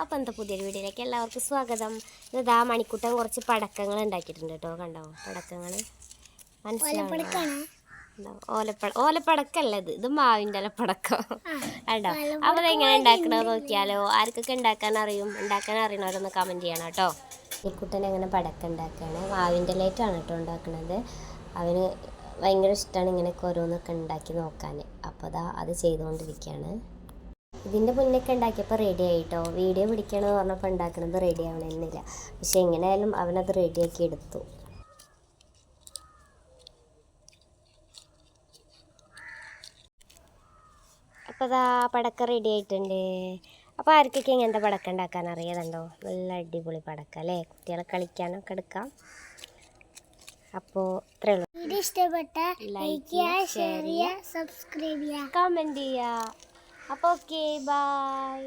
അപ്പോൾ എന്താ പുതിയൊരു വീഡിയോയിലേക്ക് എല്ലാവർക്കും സ്വാഗതം. ഇതാ മണിക്കുട്ടൻ കുറച്ച് പടക്കങ്ങൾ ഉണ്ടാക്കിയിട്ടുണ്ട് കേട്ടോ. കണ്ടോ പടക്കങ്ങൾ? മനസ്സിലാവും. ഓലപ്പടക്കല്ല, ഇത് മാവിൻ്റെ ഇലപ്പടക്കം. കണ്ടോ? അപ്പോൾ അതെങ്ങനെ ഉണ്ടാക്കണമെന്ന് നോക്കിയാലോ? ആർക്കൊക്കെ ഉണ്ടാക്കാൻ അറിയണവരൊന്ന് കമൻറ്റ് ചെയ്യണം കേട്ടോ. മണിക്കുട്ടൻ എങ്ങനെ പടക്കം ഉണ്ടാക്കുകയാണ്? മാവിൻ്റെ ഇലയിട്ടാണ് കേട്ടോ ഉണ്ടാക്കുന്നത്. അവന് ഭയങ്കര ഇഷ്ടമാണ് ഇങ്ങനെയൊക്കെ ഓരോന്നൊക്കെ ഉണ്ടാക്കി നോക്കാൻ. അപ്പോൾ അത് ചെയ്തുകൊണ്ടിരിക്കുകയാണ്. ഇതിൻ്റെ മുന്നൊക്കെ ഉണ്ടാക്കിയപ്പോൾ റെഡി ആയിട്ടോ. വീഡിയോ പിടിക്കണമെന്ന് പറഞ്ഞപ്പോൾ ഉണ്ടാക്കുന്നത് റെഡി ആവണമെന്നില്ല. പക്ഷെ എങ്ങനെയായാലും അവനത് റെഡിയാക്കി എടുത്തു. അപ്പോൾ പടക്കം റെഡി ആയിട്ടുണ്ട്. അപ്പോൾ ആർക്കൊക്കെ ഇങ്ങനത്തെ പടക്കം ഉണ്ടാക്കാൻ അറിയാതുണ്ടോ? നല്ല അടിപൊളി പടക്കം അല്ലേ? കുട്ടികളെ കളിക്കാനൊക്കെ എടുക്കാം. അപ്പോൾ ഇത്രയേ ഉള്ളൂ. വീഡിയോ ഇഷ്ടപ്പെട്ട ലൈക്ക് ചെയ്യുക, ഷെയർ ചെയ്യുക, സബ്സ്ക്രൈബ് ചെയ്യുക, കമൻറ്റ് ചെയ്യുക. അപ്പോൾ ഓക്കെ, ബൈ.